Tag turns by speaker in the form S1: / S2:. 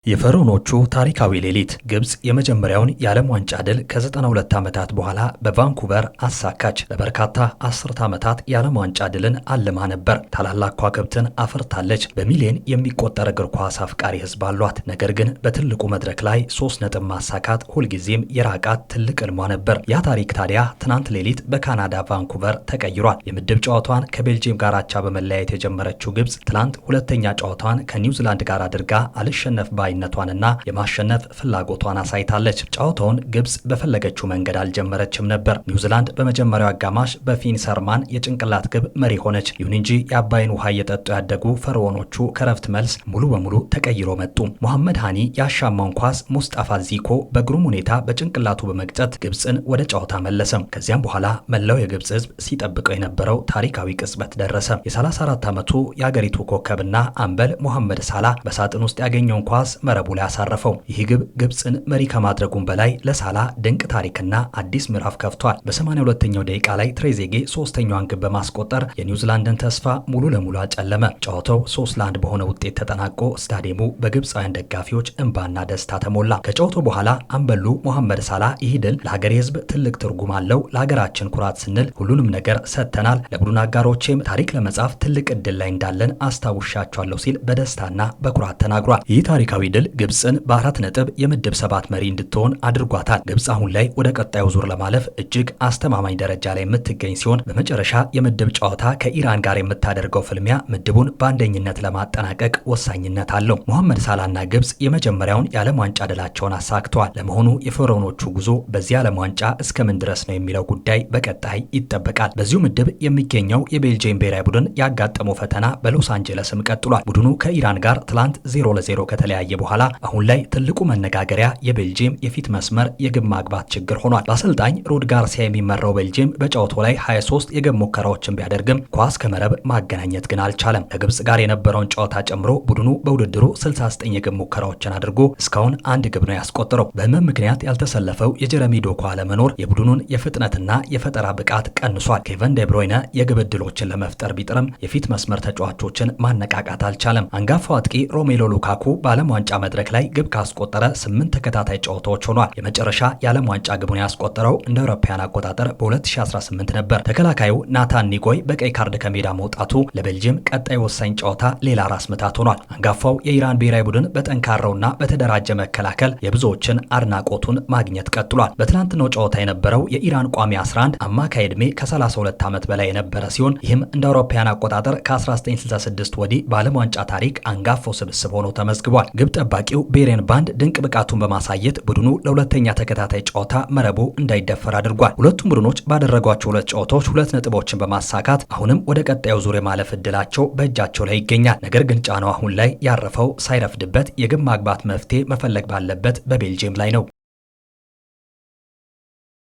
S1: የፈርዖኖቹ ታሪካዊ ሌሊት ግብጽ የመጀመሪያውን የዓለም ዋንጫ ድል ከ92 ዓመታት በኋላ በቫንኩቨር አሳካች። ለበርካታ አስርት ዓመታት የዓለም ዋንጫ ድልን አልማ ነበር። ታላላቅ ከዋክብትን አፍርታለች። በሚሊዮን የሚቆጠር እግር ኳስ አፍቃሪ ሕዝብ አሏት። ነገር ግን በትልቁ መድረክ ላይ 3 ነጥብ ማሳካት ሁልጊዜም የራቃት ትልቅ ሕልሟ ነበር። ያ ታሪክ ታዲያ ትናንት ሌሊት በካናዳ ቫንኩቨር ተቀይሯል። የምድብ ጨዋታዋን ከቤልጂየም ጋር አቻ በመለያየት የጀመረችው ግብጽ ትናንት ሁለተኛ ጨዋታዋን ከኒውዚላንድ ጋር አድርጋ አልሸነፍ ባይ ነቷንና የማሸነፍ ፍላጎቷን አሳይታለች። ጨዋታውን ግብጽ በፈለገችው መንገድ አልጀመረችም ነበር። ኒውዚላንድ በመጀመሪያው አጋማሽ በፊን ሰርማን የጭንቅላት ግብ መሪ ሆነች። ይሁን እንጂ የአባይን ውሃ እየጠጡ ያደጉ ፈርዖኖቹ ከረፍት መልስ ሙሉ በሙሉ ተቀይሮ መጡ። መሐመድ ሃኒ ያሻማውን ኳስ ሙስጣፋ ዚኮ በግሩም ሁኔታ በጭንቅላቱ በመግጨት ግብጽን ወደ ጨዋታ መለሰም። ከዚያም በኋላ መላው የግብጽ ሕዝብ ሲጠብቀው የነበረው ታሪካዊ ቅጽበት ደረሰ። የ34 ዓመቱ የአገሪቱ ኮከብና አምበል ሞሐመድ ሳላ በሳጥን ውስጥ ያገኘውን ኳስ መረቡ ላይ አሳረፈው። ይህ ግብ ግብጽን መሪ ከማድረጉም በላይ ለሳላ ድንቅ ታሪክና አዲስ ምዕራፍ ከፍቷል። በ82ኛው ደቂቃ ላይ ትሬዜጌ ሶስተኛዋን ግብ በማስቆጠር የኒውዚላንድን ተስፋ ሙሉ ለሙሉ አጨለመ። ጨዋታው 3-1 በሆነ ውጤት ተጠናቆ ስታዲየሙ በግብፃውያን ደጋፊዎች እንባና ደስታ ተሞላ። ከጨዋታው በኋላ አምበሉ ሞሐመድ ሳላ ይህ ድል ለሀገሬ ሕዝብ ትልቅ ትርጉም አለው፣ ለሀገራችን ኩራት ስንል ሁሉንም ነገር ሰጥተናል፣ ለቡድን አጋሮቼም ታሪክ ለመጻፍ ትልቅ እድል ላይ እንዳለን አስታውሻቸዋለሁ ሲል በደስታና በኩራት ተናግሯል። ይህ ታሪካዊ ድል ግብጽን በ4 ነጥብ የምድብ 7 መሪ እንድትሆን አድርጓታል። ግብጽ አሁን ላይ ወደ ቀጣዩ ዙር ለማለፍ እጅግ አስተማማኝ ደረጃ ላይ የምትገኝ ሲሆን በመጨረሻ የምድብ ጨዋታ ከኢራን ጋር የምታደርገው ፍልሚያ ምድቡን በአንደኝነት ለማጠናቀቅ ወሳኝነት አለው። መሐመድ ሳላና ግብጽ የመጀመሪያውን የዓለም ዋንጫ ድላቸውን አሳክተዋል። ለመሆኑ የፈርዖኖቹ ጉዞ በዚህ ዓለም ዋንጫ እስከምን ድረስ ነው የሚለው ጉዳይ በቀጣይ ይጠበቃል። በዚሁ ምድብ የሚገኘው የቤልጂየም ብሔራዊ ቡድን ያጋጠመው ፈተና በሎስ አንጀለስም ቀጥሏል። ቡድኑ ከኢራን ጋር ትላንት 0-0 ከተለያየ በኋላ አሁን ላይ ትልቁ መነጋገሪያ የቤልጂየም የፊት መስመር የግብ ማግባት ችግር ሆኗል። በአሰልጣኝ ሩድ ጋርሲያ የሚመራው ቤልጂየም በጨዋታው ላይ 23 የግብ ሙከራዎችን ቢያደርግም ኳስ ከመረብ ማገናኘት ግን አልቻለም። ከግብጽ ጋር የነበረውን ጨዋታ ጨምሮ ቡድኑ በውድድሩ 69 የግብ ሙከራዎችን አድርጎ እስካሁን 1 ግብ ነው ያስቆጠረው። በህመም ምክንያት ያልተሰለፈው የጀረሚ ዶኩ አለመኖር የቡድኑን የፍጥነትና የፈጠራ ብቃት ቀንሷል። ኬቨን ደብሮይነ የግብ ዕድሎችን ለመፍጠር ቢጥርም የፊት መስመር ተጫዋቾችን ማነቃቃት አልቻለም። አንጋፋው አጥቂ ሮሜሎ ሉካኩ በዓለም ዋንጫ መድረክ ላይ ግብ ካስቆጠረ 8 ተከታታይ ጨዋታዎች ሆኗል። የመጨረሻ የዓለም ዋንጫ ግቡን ያስቆጠረው እንደ አውሮፓውያን አቆጣጠር በ2018 ነበር። ተከላካዩ ናታን ኒጎይ በቀይ ካርድ ከሜዳ መውጣቱ ለቤልጂየም ቀጣይ ወሳኝ ጨዋታ ሌላ ራስ ምታት ሆኗል። አንጋፋው የኢራን ብሔራዊ ቡድን በጠንካራውና በተደራጀ መከላከል የብዙዎችን አድናቆቱን ማግኘት ቀጥሏል። በትናንትናው ጨዋታ የነበረው የኢራን ቋሚ 11 አማካይ ዕድሜ ከ32 ዓመት በላይ የነበረ ሲሆን ይህም እንደ አውሮፓውያን አቆጣጠር ከ1966 ወዲህ በዓለም ዋንጫ ታሪክ አንጋፋው ስብስብ ሆኖ ተመዝግቧል። ግብ ጠባቂው ቤሬን ባንድ ድንቅ ብቃቱን በማሳየት ቡድኑ ለሁለተኛ ተከታታይ ጨዋታ መረቡ እንዳይደፈር አድርጓል። ሁለቱም ቡድኖች ባደረጓቸው 2 ጨዋታዎች 2 ነጥቦችን በማሳካት አሁንም ወደ ቀጣዩ ዙር የማለፍ እድላቸው በእጃቸው ላይ ይገኛል። ነገር ግን ጫናው አሁን ላይ ያረፈው ሳይረፍድበት የግብ ማግባት መፍትሄ መፈለግ ባለበት በቤልጂየም ላይ ነው።